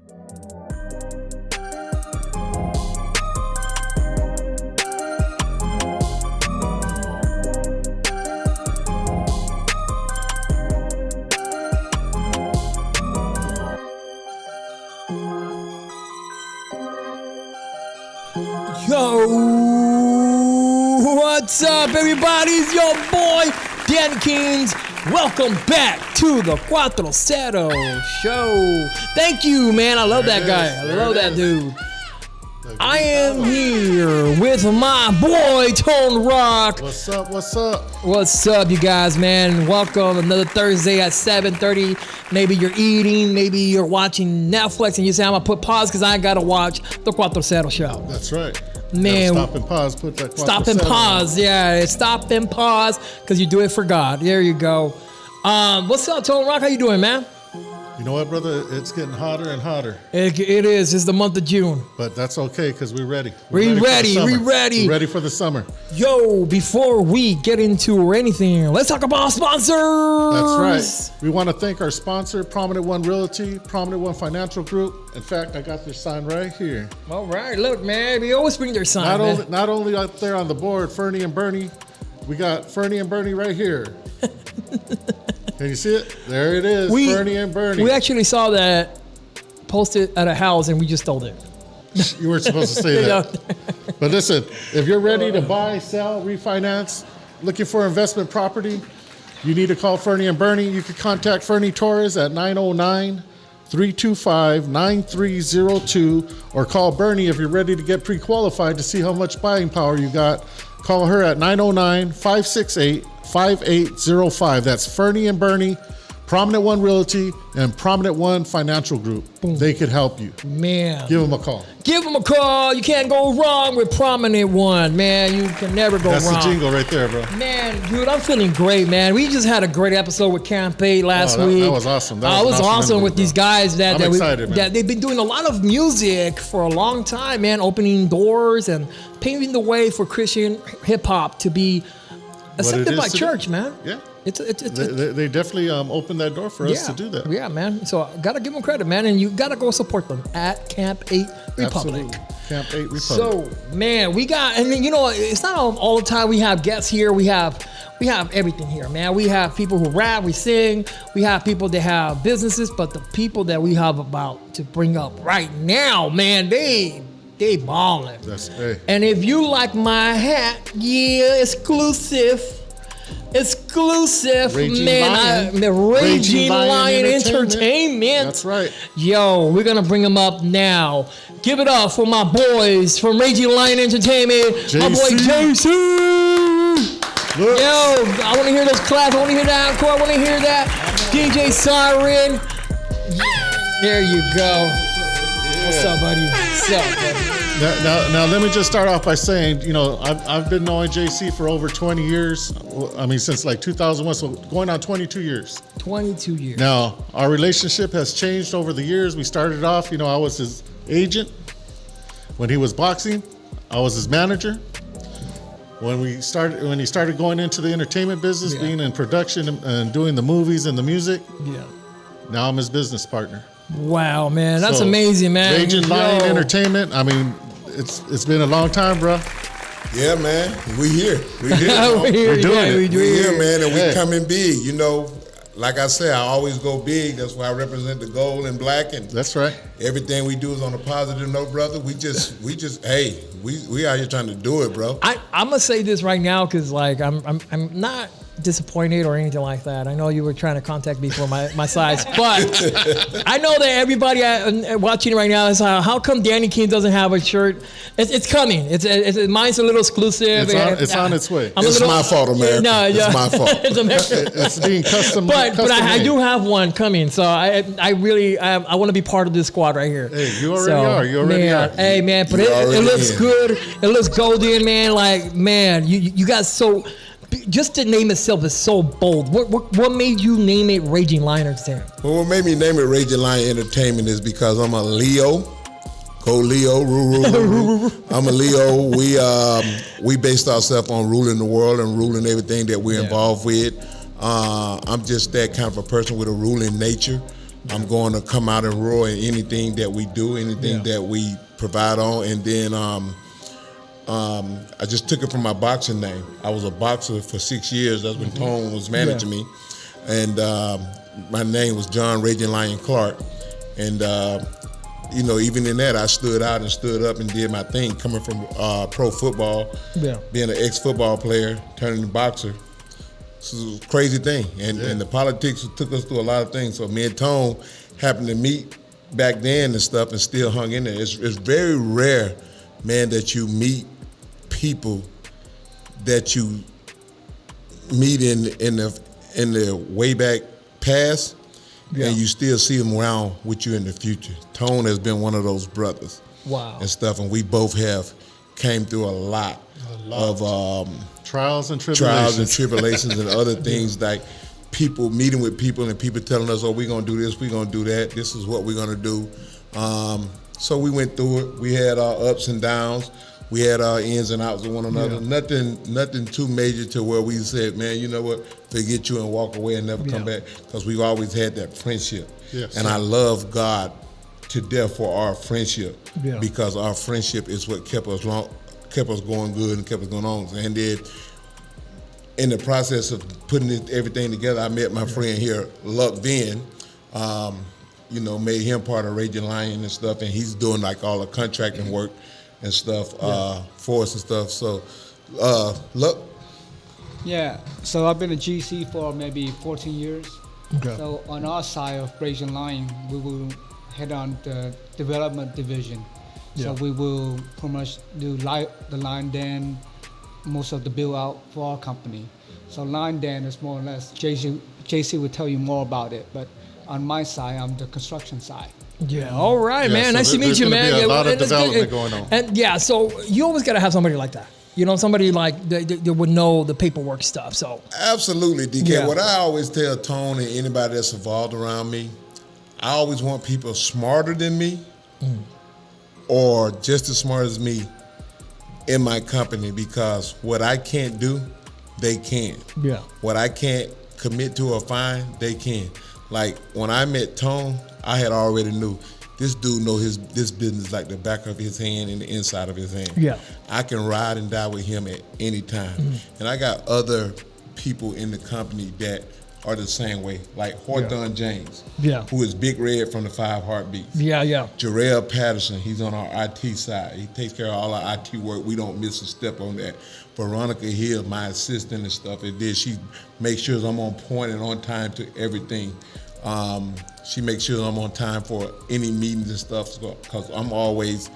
Yo, what's up, everybody? It's your boy, Dan Kings. Welcome back to the CUATRO CERO show. Thank you, man. I love that guy. I love that dude. I am here with my boy, Tone Rock. What's up? What's up? What's up, you guys, man? Welcome. Another Thursday at 7:30. Maybe you're eating. Maybe you're watching Netflix and you say, I'm going to put pause because I got to watch the CUATRO CERO show. That's right. Man, stop and pause. Put that stop and pause. Yeah, stop and pause because you do it for God. There you go. What's up, Tone Rock? How you doing, man? You know what, brother? It's getting hotter and hotter. It is. It's the month of June. But that's okay because we're ready. We're ready. We're ready for the summer. Yo, before we get into anything, let's talk about sponsors. That's right. We want to thank our sponsor, Prominent One Realty, Prominent One Financial Group. In fact, I got their sign right here. All right. Look, man, we always bring their sign. Not only out there on the board, Fernie and Bernie, we got Fernie and Bernie right here. Can you see it? There it is, Fernie and Bernie. We actually saw that posted at a house and we just stole it. You weren't supposed to say that. But listen, if you're ready to buy, sell, refinance, looking for investment property, you need to call Fernie and Bernie. You can contact Fernie Torres at 909-325-9302 or call Bernie if you're ready to get pre-qualified to see how much buying power you got. Call her at 909-568-5805. That's Fernie and Bernie, Prominent One Realty, and Prominent One Financial Group. Boom. They could help you. Man. Give them a call. Give them a call. You can't go wrong with Prominent One, man. You can never go wrong. That's the jingle right there, bro. Man, dude, I'm feeling great, man. We just had a great episode with Camp 8 last week. That was awesome. That was awesome with these guys I'm excited, man. That they've been doing a lot of music for a long time, man, opening doors and paving the way for Christian hip-hop to be accepted by church, man. Yeah. They definitely opened that door for us to do that. Yeah, man. So got to give them credit, man. And you got to go support them at Camp 8 Republic. Absolutely. Camp 8 Republic. So, man, we got, and then, you know, it's not all the time we have guests here. We have everything here, man. We have people who rap, we sing. We have people that have businesses. But the people that we have about to bring up right now, man, they ballin'. And if you like my hat, exclusive, Raging Lion Entertainment. That's right. Yo, we're gonna bring them up now. Give it up for my boys from Raging Lion Entertainment. JC. My boy JC. Yo, I want to hear those claps. I want to hear that encore. I want to hear that DJ Siren. There you go. What's up, buddy? What's up, buddy? Now, let me just start off by saying, you know, I've been knowing JC for over 20 years. I mean, since like 2001, so going on 22 years. 22 years. Now, our relationship has changed over the years. We started off, you know, I was his agent. When he was boxing, I was his manager. When he started going into the entertainment business, being in production and doing the movies and the music, now I'm his business partner. Wow, man, that's amazing, man. Raging Lion Entertainment. I mean, it's been a long time, bro. Yeah, man, we here. We're doing it. We here, man, and we coming big. You know, like I said, I always go big. That's why I represent the gold and black, and that's right. Everything we do is on a positive note, brother. We just, hey, we out here trying to do it, bro. I'm gonna say this right now because, like, I'm not disappointed or anything like that. I know you were trying to contact me for my size, but I know that everybody watching right now is how come Danny King doesn't have a shirt? It's coming. Mine's a little exclusive. It's on its way. It's my fault, America. No, it's my fault. It's being custom. But I do have one coming, so I really want to be part of this squad right here. Hey, you already are. You already are. Hey, man, but it looks good. It looks golden, man. Like, man, you guys so. Just the name itself is so bold. What made you name it Raging Lion Entertainment? Well, what made me name it Raging Lion Entertainment is because I'm a Leo. Go Leo, rule. I'm a Leo. We based ourselves on ruling the world and ruling everything that we're involved with. I'm just that kind of a person with a ruling nature. I'm going to come out and roar in anything that we do, anything that we provide on. And then I just took it from my boxing name. I was a boxer for 6 years. That's when Tone was managing me. And my name was John Raging Lion Clark. And, you know, even in that, I stood out and stood up and did my thing, coming from pro football, being an ex-football player, turning to boxer. This is a crazy thing. And the politics took us through a lot of things. So me and Tone happened to meet back then and stuff and still hung in there. It's very rare, man, that you meet people that you meet in the way back past, and you still see them around with you in the future. Tone has been one of those brothers. Wow. And stuff, and we both have came through a lot. Of trials and tribulations and other things, like people meeting with people and people telling us, oh, we're going to do this, we're going to do that, this is what we're going to do. So we went through it. We had our ups and downs. We had our ins and outs of one another. Nothing too major to where we said, man, you know what, forget you and walk away and never come back, because we've always had that friendship. And I love God to death for our friendship, because our friendship is what kept us going good and kept us going on. And then in the process of putting everything together, I met my friend here, Luck Vin. You know, made him part of Raging Lion and stuff, and he's doing like all the contracting work and stuff for us and stuff. So, Luck. Yeah, so I've been a GC for maybe 14 years. Okay. So on our side of Raging Lion, we will head on the development division. So we will pretty much do the line den, most of the build out for our company. So line den is more or less, JC will tell you more about it, but on my side, I'm the construction side. Yeah, all right, man. So nice to meet you, man. Be a lot of development going on. And so you always got to have somebody like that. You know, somebody like that would know the paperwork stuff. So absolutely, DK. What I always tell Tone and anybody that's involved around me, I always want people smarter than me, or just as smart as me in my company, because what I can't do, they can. Yeah. What I can't commit to or find, they can. Like when I met Tone, I had already knew this dude know this business like the back of his hand and the inside of his hand. Yeah. I can ride and die with him at any time. And I got other people in the company that are the same way, like Horton James, who is Big Red from the 5 Heartbeats. Jarrell Patterson, he's on our IT side. He takes care of all our IT work. We don't miss a step on that. Veronica Hill, my assistant and stuff, she makes sure I'm on point and on time to everything. She makes sure I'm on time for any meetings and stuff, because I'm always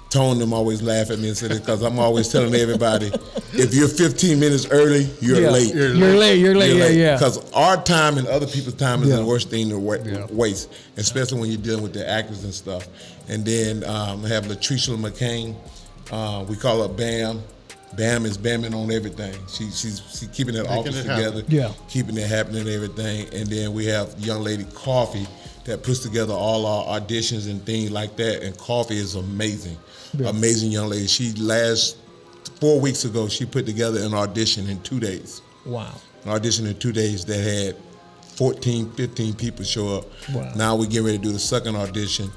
Tone them always laugh at me and say this, because I'm always telling everybody, if you're 15 minutes early, you're late. You're late. Because our time and other people's time is the worst thing to waste, especially when you're dealing with the actors and stuff. And then I have Latricia McCain. We call her Bam. Bam is bamming on everything. She's keeping that office together, keeping it happening and everything. And then we have young lady Coffee that puts together all our auditions and things like that. And Coffee is amazing. Amazing young lady. She 4 weeks ago, she put together an audition in 2 days. Wow. An audition in 2 days that had 14, 15 people show up. Wow. Now we get ready to do the second audition,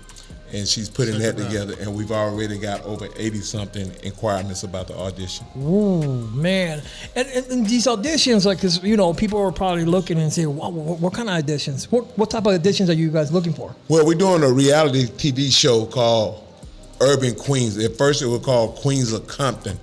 and she's putting that together, and we've already got over 80-something inquiries about the audition. Ooh, man. And these auditions, like, because, you know, people are probably looking and saying, what kind of auditions? What type of auditions are you guys looking for? Well, we're doing a reality TV show called Urban Queens. At first it was called Queens of Compton,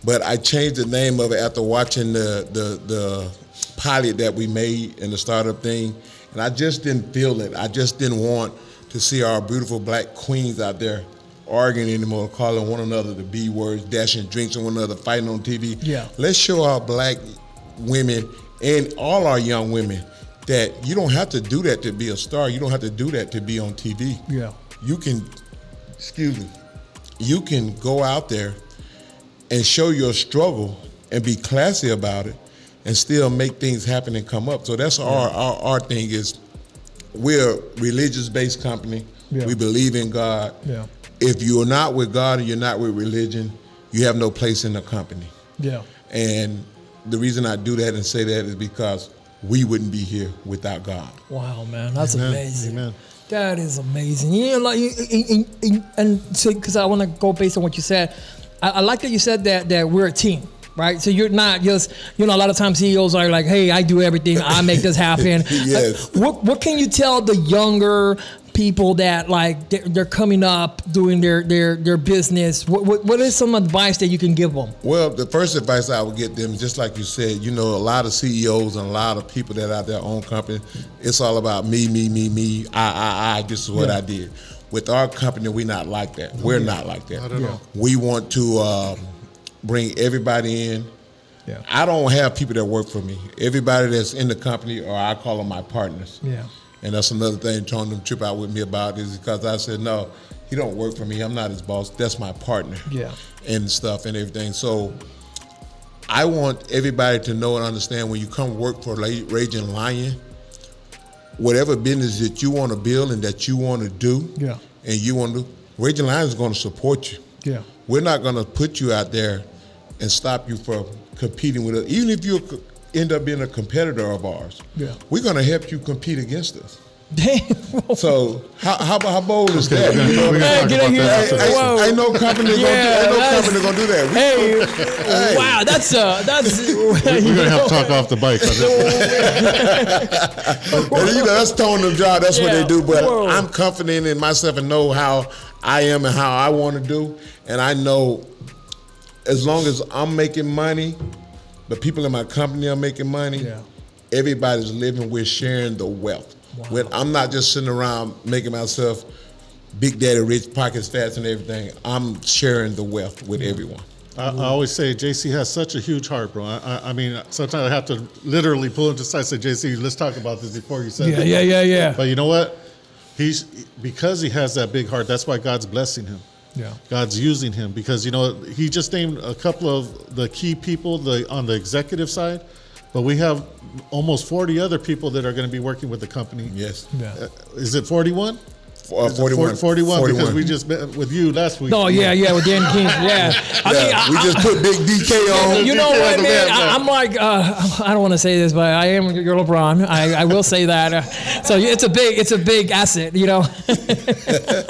but I changed the name of it after watching the pilot that we made in the startup thing, and I just didn't feel it. I just didn't want to see our beautiful black queens out there arguing anymore, calling one another the B words, dashing drinks on one another, fighting on TV. Yeah. Let's show our black women and all our young women that you don't have to do that to be a star. You don't have to do that to be on TV. Yeah. You can go out there and show your struggle and be classy about it and still make things happen and come up. So that's our thing is, we're a religious-based company. Yeah. We believe in God. Yeah. If you're not with God and you're not with religion, you have no place in the company. Yeah. And the reason I do that and say that is because we wouldn't be here without God. Wow, man, that's Amen. amazing. Amen. That is amazing. You know, like, and so because I want to go based on what you said, I like that you said that we're a team, right? So you're not just, you know, a lot of times CEOs are like, hey, I do everything, I make this happen. Yes. What can you tell the younger people that like they're coming up doing their business? What is some advice that you can give them? Well, the first advice I would get them, just like you said, you know, a lot of CEOs and a lot of people that have their own company, it's all about me, I, this is what I did. With our company, we're not like that. We're not like that. Not at all. We want to bring everybody in. Yeah. I don't have people that work for me. Everybody that's in the company, or I call them my partners. Yeah. And that's another thing Tony them trip out with me about, is because I said, no, he don't work for me. I'm not his boss. That's my partner. Yeah. And stuff and everything. So I want everybody to know and understand, when you come work for Raging Lion, whatever business that you want to build and that you want to do, Yeah. and you want to do, Raging Lion is going to support you. Yeah. We're not going to put you out there and stop you from competing with us. Even if you end up being a competitor of ours, we're going to help you compete against us. Damn. So how bold is that? We're gonna talk get about in here. that after this. Whoa. Ain't no company gonna do that. Hey, wow, that's We're gonna have to talk off the bike. And, you know, that's Tony them job. That's what Yeah. they do. But Whoa. I'm confident in myself and know how I am and how I want to do. And I know as long as I'm making money, the people in my company are making money, everybody's living, we're sharing the wealth. Wow. I'm not just sitting around making myself big daddy rich, pockets fat and everything. I'm sharing the wealth with everyone. I always say JC has such a huge heart, bro. I mean, sometimes I have to literally pull him to the side and say, JC, let's talk about this before you said that. Yeah. But you know what? Because he has that big heart, that's why God's blessing him. Yeah. God's using him, because, you know, he just named a couple of the key people on the executive side, but we have almost 40 other people that are going to be working with the company. Yes. Yeah. Is it 41? 41. 41, because we just met with you last week. Oh yeah, with Dan King. Yeah. We just put big DK on. You know what, DK man? on the I'm like, I don't want to say this, but I am your LeBron. I will say that. So it's a big asset, you know.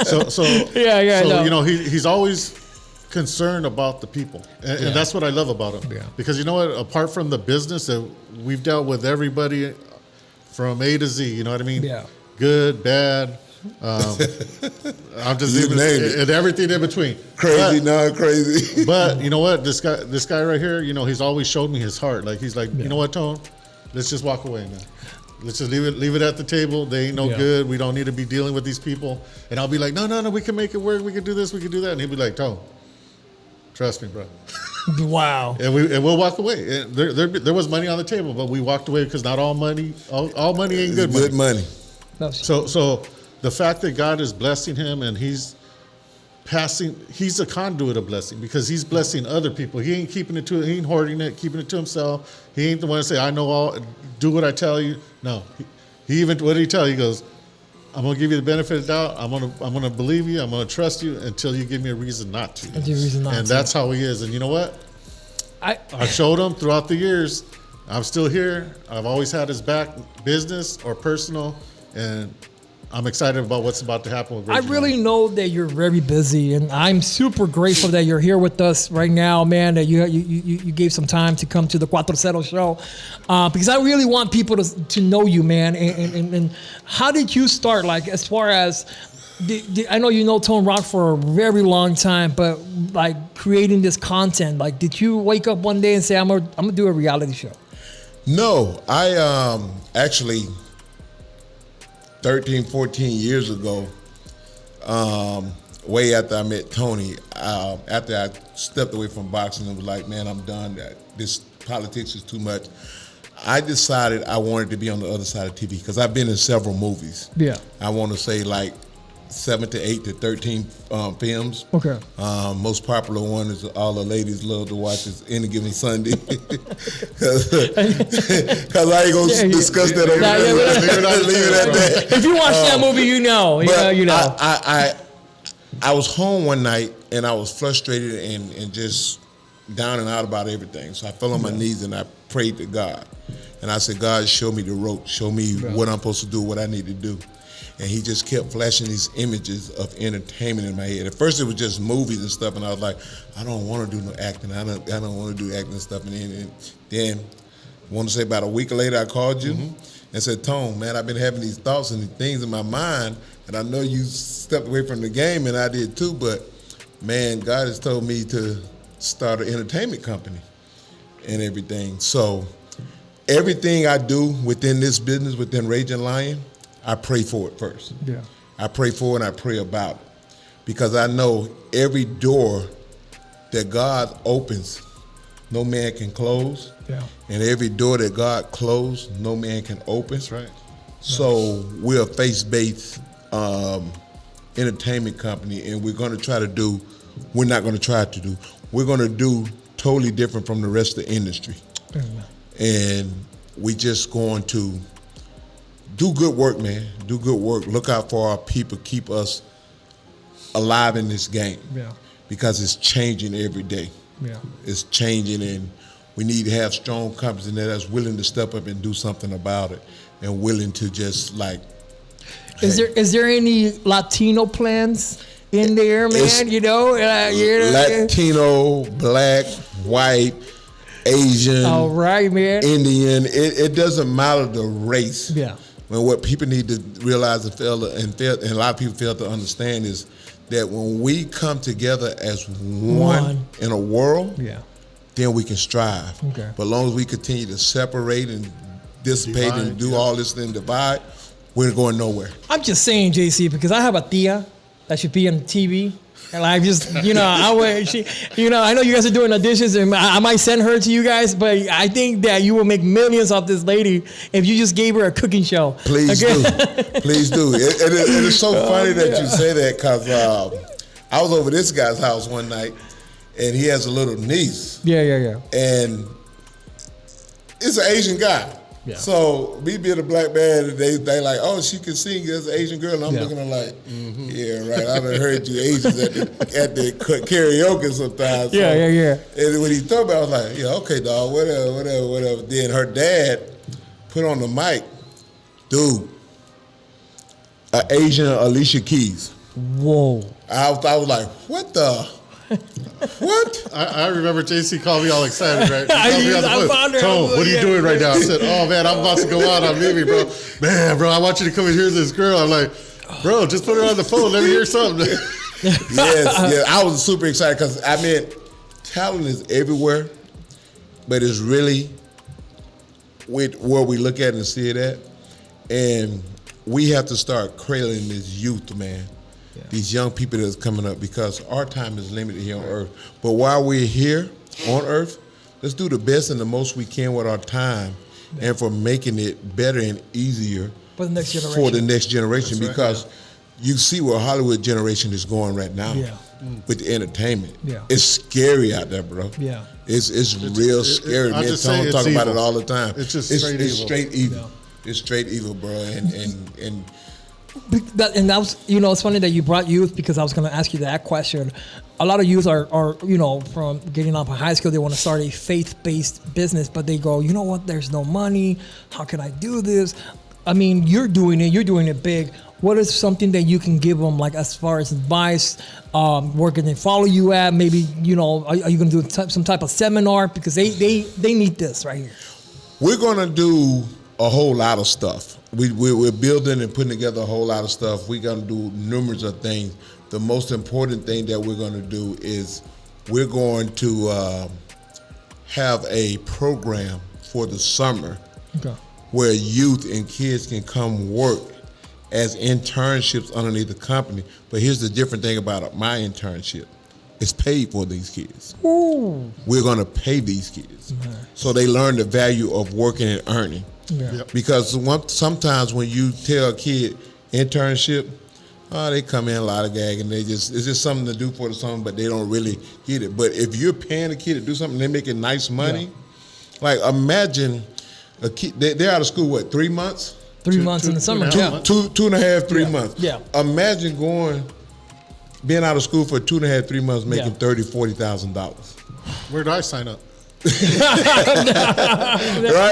So So, you know, he's always concerned about the people, and that's what I love about him. Yeah. Because you know what? Apart from the business, we've dealt with everybody from A to Z. You know what I mean? Yeah. Good, bad. I'm just You even named it. and everything in between. Crazy, not crazy. But you know what? This guy right here, you know, he's always showed me his heart. Like, he's like, you know what, Tone? Let's just walk away, man. Let's just leave it at the table. They ain't no good. We don't need to be dealing with these people. And I'll be like, no, we can make it work. We can do this. We can do that. And he'll be like, Tone, trust me, bro. Wow. And we'll walk away. And there was money on the table, but we walked away because not all money ain't good money. Good money. So the fact that God is blessing him and he's a conduit of blessing, because he's blessing other people. He ain't he ain't hoarding it, keeping it to himself. He ain't the one to say, I know all, do what I tell you. No. He even, what did he tell you? He goes, I'm gonna give you the benefit of the doubt. I'm gonna believe you. I'm gonna trust you until you give me a reason not to. And that's how he is. And you know what? I showed him throughout the years. I'm still here. I've always had his back, business or personal, and I'm excited about what's about to happen with Raging I really know that you're very busy, and I'm super grateful that you're here with us right now, man. That you gave some time to come to the CUATRO CERO show, because I really want people to know you, man. And how did you start? Like, as far as I know, you know Tone Rock for a very long time, but like creating this content, like, did you wake up one day and say, I'm gonna do a reality show? No, I actually 13, 14 years ago, way after I met Tony, after I stepped away from boxing and was like, man, I'm done. This politics is too much. I decided I wanted to be on the other side of TV, because I've been in several movies. Yeah. I want to say like 7 to 8 to 13 films. Okay. Most popular one is all the ladies love to watch is Any Given Sunday. Because I ain't going to discuss that over there. Leave it at that. If you watch that movie, you know. You know. I was home one night and I was frustrated and just down and out about everything. So I fell on my knees and I prayed to God. And I said, God, show me the rope. Show me what I'm supposed to do, what I need to do. And he just kept flashing these images of entertainment in my head. At first, it was just movies and stuff, and I was like, I don't want to do no acting. I don't want to do acting and stuff. And then I want to say about a week later, I called you and said, Tone, man, I've been having these thoughts and these things in my mind, and I know you stepped away from the game, and I did too, but, man, God has told me to start an entertainment company and everything. So everything I do within this business, within Raging Lion, I pray for it first. Yeah. I pray for it and I pray about it. Because I know every door that God opens, no man can close. Yeah. And every door that God closed, no man can open. That's right. So we're a faith-based entertainment company, and we're going to try to do, we're not going to try to do, we're going to do totally different from the rest of the industry. And we just going to do good work, man. Do good work. Look out for our people. Keep us alive in this game. Yeah. Because it's changing every day. Yeah. It's changing, and we need to have strong companies in there that's willing to step up and do something about it, and willing to just like. Is there any Latino plans in there, man? You know, Latino, black, white, Asian. All right, man. Indian. It doesn't matter the race. Yeah. Well, what people need to realize and a lot of people fail to understand is that when we come together as one in a world, then we can strive. Okay. But as long as we continue to separate and dissipate and do all this thing, divide, we're going nowhere. I'm just saying, JC, because I have a tia that should be on TV. And I just, I know you guys are doing auditions, and I might send her to you guys, but I think that you will make millions off this lady if you just gave her a cooking show. Please do. Please do. It is so funny that you say that, because I was over this guy's house one night, and he has a little niece. Yeah. And it's an Asian guy. Yeah. So me being a black man, they like, oh, she can sing as an Asian girl. And I'm looking at her like, yeah, right. I've heard you Asians at the karaoke sometimes. So, yeah. And when he told me, I was like, yeah, okay, dog, whatever. Then her dad put on the mic, dude, an Asian Alicia Keys. Whoa. I was like, what the? What? I remember JC called me all excited, right? I found her. Tone, what are you doing right now? I said, oh, man, I'm about to go out on Mimi, bro. Man, bro, I want you to come and hear this girl. I'm like, bro, just put her on the phone. Let me hear something. Yes. I was super excited because, I mean, talent is everywhere, but it's really with where we look at and see it at. And we have to start cradling this youth, man. Yeah. These young people that's coming up, because our time is limited here on Earth. But while we're here on Earth, let's do the best and the most we can with our time, and for making it better and easier for the next generation. That's because you see where Hollywood generation is going right now with the entertainment. Yeah. It's scary out there, bro. Yeah. It's real scary. Me and Tom talk about it all the time. It's just straight evil. Yeah. It's straight evil, bro. And that was, it's funny that you brought youth, because I was going to ask you that question. A lot of youth are from getting out of high school, they want to start a faith-based business, but they go, you know what, there's no money. How can I do this? I mean, you're doing it big. What is something that you can give them, like as far as advice, where can they follow you at? Maybe, are you going to do some type of seminar? Because they need this right here. We're going to do a whole lot of stuff. We're building and putting together a whole lot of stuff. We're going to do numerous of things. The most important thing that we're going to do is we're going to have a program for the summer where youth and kids can come work as internships underneath the company. But here's the different thing about my internship. It's paid for these kids. Ooh. We're going to pay these kids. So they learn the value of working and earning. Yeah. Yep. Because sometimes when you tell a kid internship, they come in a lot of gag, and it's just something to do for the summer, but they don't really get it. But if you're paying a kid to do something, they're making nice money. Like imagine a kid, they're out of school, 3 months? 3 months in the summer. Two and a half, 3 months. Yeah. Imagine being out of school for 2.5, 3 months, making $30,000, $40,000. Where do I sign up? Right?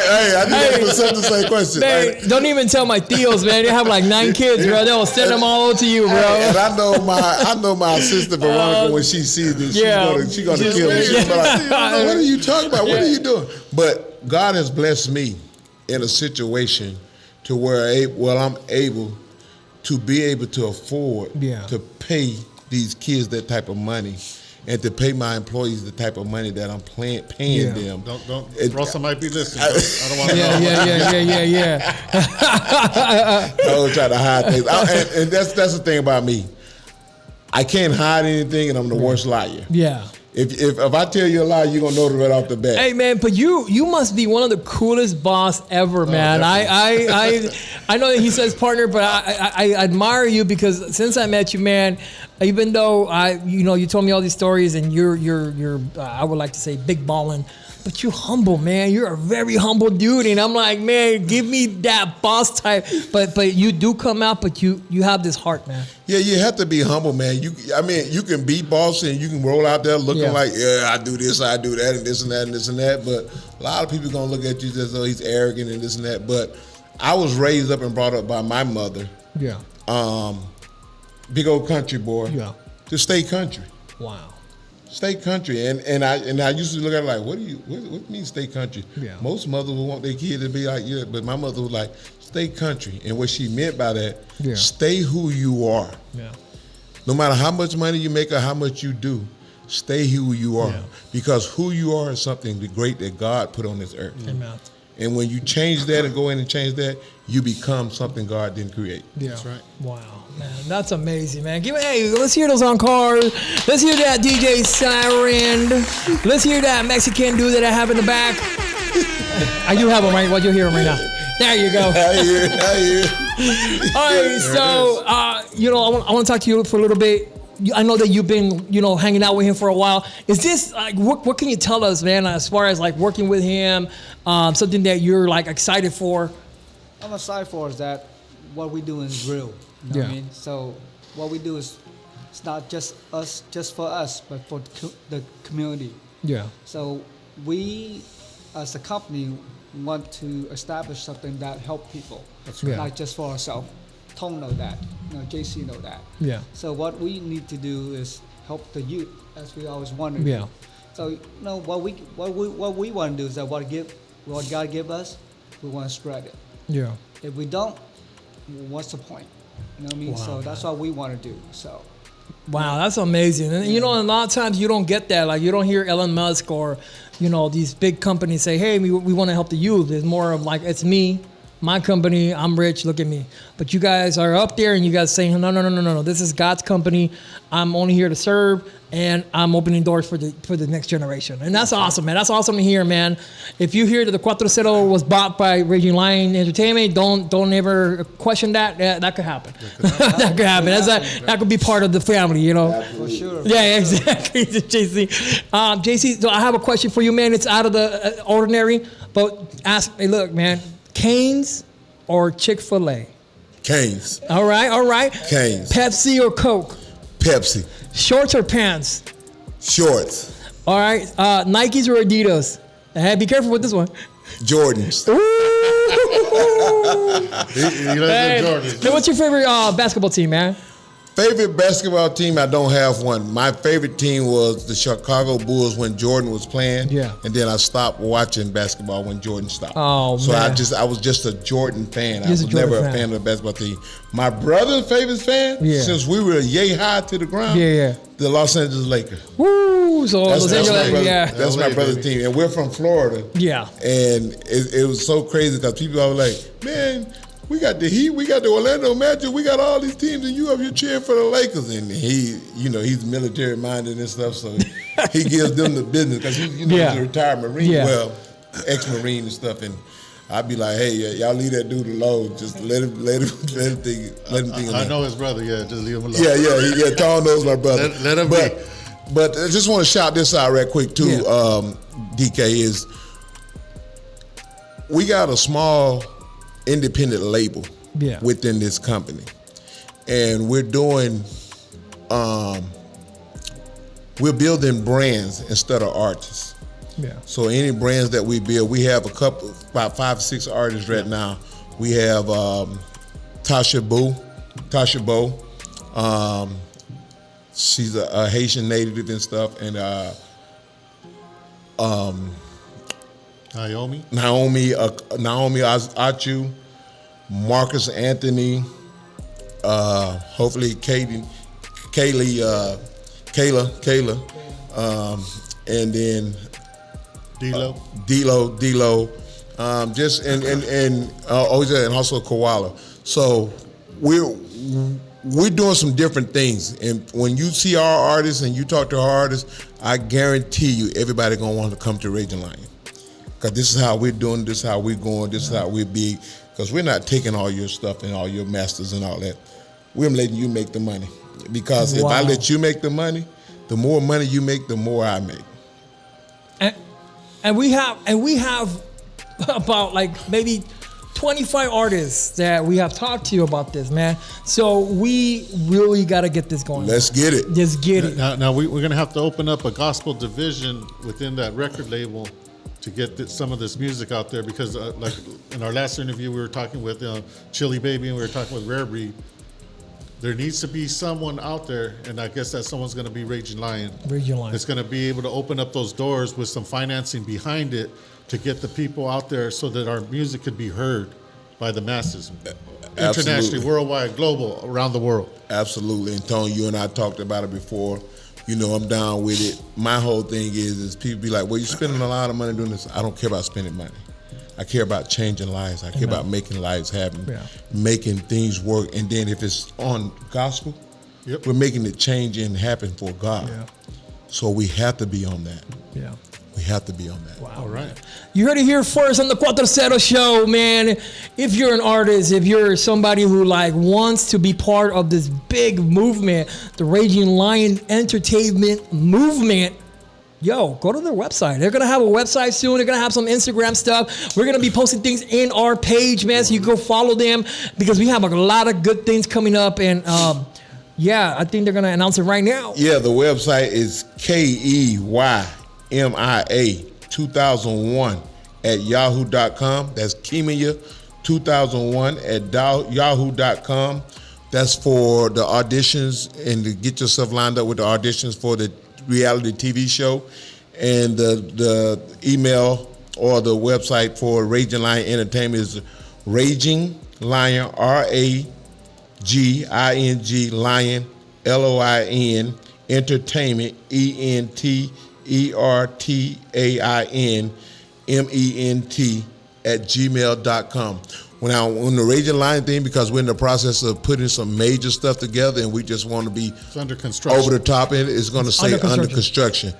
Hey, I knew myself the same question. Man, Right? don't even tell my tios, man. They have like 9 kids, bro. They'll send them all to you, bro. And I know my sister Veronica when she sees this, she's gonna kill me. She's like, what are you talking about? What are you doing? But God has blessed me in a situation to where I'm able to be able to afford to pay these kids that type of money. And to pay my employees the type of money that I'm paying them. Russell might be listening. I don't want to Yeah. I don't try to hide things. And that's the thing about me. I can't hide anything, and I'm the worst liar. Yeah. If I tell you a lie, you're gonna know it right off the bat. Hey man, but you must be one of the coolest boss ever, man. I know that he says partner, but I admire you because since I met you, man, even though you told me all these stories and you're I would like to say big ballin', but you're humble, man. You're a very humble dude, and I'm like, man, give me that boss type. But you do come out, but you have this heart, man. Yeah, you have to be humble, man. You can be boss and you can roll out there looking like, I do this, I do that, and this and that, and this and that. But a lot of people gonna look at you as though he's arrogant and this and that. But I was raised up and brought up by my mother. Yeah. Big old country boy. Yeah. To stay country. Wow. Stay country, and I used to look at it like, what do you mean stay country? Yeah. Most mothers would want their kid to be like, but my mother was like, stay country, and what she meant by that, stay who you are. Yeah. No matter how much money you make or how much you do, stay who you are, because who you are is something great that God put on this earth. Amen. And when you change that and go in and change that, you become something God didn't create. Yeah. That's right. Wow. Man, that's amazing, man. Let's hear those on cars. Let's hear that DJ siren. Let's hear that Mexican dude that I have in the back. I do have him right. What you hear him right now? There you go. I hear. All right, so I want to talk to you for a little bit. I know that you've been, hanging out with him for a while. Is this like what can you tell us, man, as far as like working with him, something that you're like excited for? I'm excited for is that what we do is real. You know what I mean? So what we do is it's not just for us, but for the community. Yeah. So we, as a company, want to establish something that help people. That's right. Not just for ourselves. Tom know that. JC know that. Yeah. So what we need to do is help the youth, as we always want to do. Yeah. So what we want to do is that what God give us, we want to spread it. Yeah. If we don't, what's the point? You know what I mean? Wow, so that's what we want to do. So. Wow, that's amazing. And a lot of times you don't get that. Like you don't hear Elon Musk or, these big companies say, hey, we want to help the youth. It's more of like, it's me, my company, I'm rich, look at me. But you guys are up there and you guys saying, no. This is God's company. I'm only here to serve, and I'm opening doors for the next generation. And that's awesome, man. That's awesome to hear, man. If you hear that the CUATRO CERO was bought by Raging Lion Entertainment, don't ever question that. That could happen. That could happen. That could be part of the family, For sure. Yeah, exactly, JC. JC, so I have a question for you, man. It's out of the ordinary, but hey, look, man. Cane's or Chick-fil-A? Cane's. All right. Cane's. Pepsi or Coke? Pepsi. Shorts or pants? Shorts. All right. Nikes or Adidas? Hey, be careful with this one. Jordans. Hey, what's your favorite basketball team, man? Favorite basketball team, I don't have one. My favorite team was the Chicago Bulls when Jordan was playing. Yeah. And then I stopped watching basketball when Jordan stopped. Oh, so man. I was just a Jordan fan. I was never a fan of the basketball team. My brother's favorite fan, since we were yay high to the ground, the Los Angeles Lakers. Woo! So Los Angeles, that's my brother's team. And we're from Florida. Yeah. And it was so crazy because people are like, man, we got the Heat, we got the Orlando Magic, we got all these teams, and you up here cheering for the Lakers. And he's military minded and stuff, so he gives them the business because he's a retired Marine, ex-Marine and stuff. And I'd be like, hey, y'all leave that dude alone. Just let him think. I know his brother. Yeah, just leave him alone. Yeah. Tom knows my brother. Let him be. But I just want to shout this out real quick too. DK is we got a small independent label within this company, and we're doing we're building brands instead of artists. Yeah. So any brands that we build, we have about 5 or 6 artists right now. We have Tasha Bo. She's a Haitian native and stuff, and Naomi Achu, Marcus Anthony, hopefully Kayla, and then D'Lo, just and also Koala. So we're doing some different things, and when you see our artists and you talk to our artists, I guarantee you everybody gonna want to come to Raging Lion, because this is how we're doing, this is how we're going, this is how we're big. Because we're not taking all your stuff and all your masters and all that. We're letting you make the money. Because if I let you make the money, the more money you make, the more I make. And we have about like maybe 25 artists that we have talked to about this, man. So we really got to get this going. Let's get it. Just get it. Now we're going to have to open up a gospel division within that record label to get some of this music out there, because like in our last interview, we were talking with Chili Baby and we were talking with Rare Breed. There needs to be someone out there, and I guess that someone's going to be Raging Lion. Raging Lion. It's going to be able to open up those doors with some financing behind it to get the people out there so that our music could be heard by the masses. Absolutely. Internationally, worldwide, global, around the world. Absolutely. And Tony, you and I talked about it before. You know, I'm down with it. My whole thing is people be like, well, you're spending a lot of money doing this. I don't care about spending money. I care about changing lives. I care about making lives happen, making things work. And then if it's on gospel, we're making it change and happen for God. Yeah. So we have to be on that. Yeah. We have to be on that. Wow. All right. You heard it here first on the CUATRO CERO show, man. If you're an artist, if you're somebody who like wants to be part of this big movement, the Raging Lion Entertainment movement, yo, go to their website. They're going to have a website soon. They're going to have some Instagram stuff. We're going to be posting things in our page, man, so you can go follow them, because we have a lot of good things coming up. And yeah, I think they're going to announce it right now. Yeah, the website is KEYMIA2001 at yahoo.com. That's Kemia2001 at yahoo.com. That's for the auditions and to get yourself lined up with the auditions for the reality TV show. And the email or the website for Raging Lion Entertainment is Raging Lion, RAGING Lion, LOIN, Entertainment, ENTERTAINMENT at gmail.com. When on the Raging Lion thing, because we're in the process of putting some major stuff together, and we just want to be under construction. Over the top, and it's going to say under construction.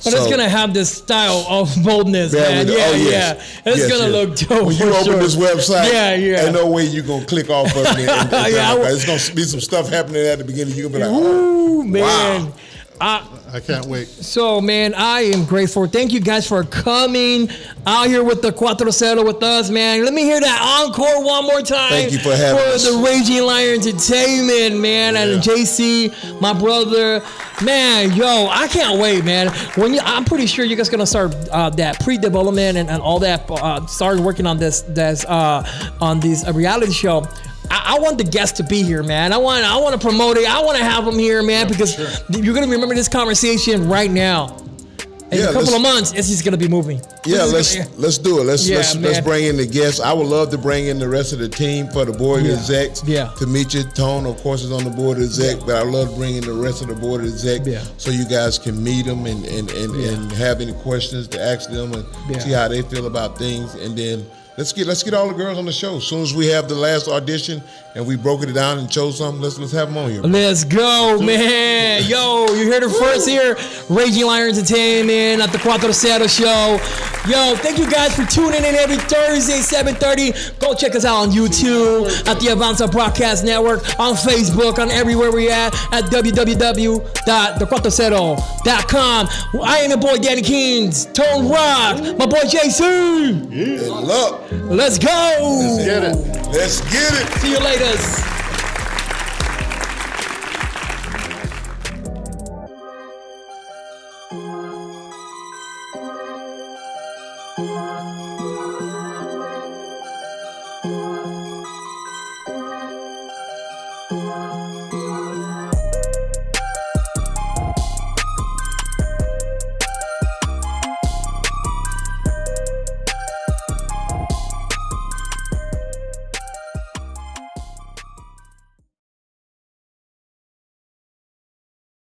But it's going to have this style of boldness, man. Yeah. It's going to look dope. When you open this website, ain't no way you're going to click off of it. It's going to be some stuff happening at the beginning. You're going to be like, ooh, man. Wow. I can't wait. So, man, I am grateful. Thank you guys for coming out here with the CUATRO CERO with us, man. Let me hear that encore one more time. Thank you for having us. For the Raging Lion Entertainment, man. And JC, my brother. Man, yo, I can't wait, man. I'm pretty sure you guys going to start that pre-development and all that, start working on this reality show. I want the guests to be here, man. I want to promote it. I want to have them here, man, because you're going to remember this conversation right now. In a couple of months, it's just going to be moving. Yeah, let's do it. Let's bring in the guests. I would love to bring in the rest of the team for the board of execs. Yeah. To meet you. Tone, of course, is on the board of exec, but I love bringing the rest of the board of exec so you guys can meet them and have any questions to ask them and see how they feel about things. And then let's get all the girls on the show. As soon as we have the last audition and we broke it down and chose something, let's have them on here. Let's go, man. Yo, you heard it first here. Raging Lion Entertainment at the CUATRO CERO show. Yo, thank you guys for tuning in every Thursday, 7:30. Go check us out on YouTube, at the Avanza Broadcasting Network, on Facebook, on everywhere we at www.thequatrocero.com. I am your boy Danny Kings, Tone Rock, my boy JC. Good luck. Let's go. Let's get it. Let's get it. See you later. Bye.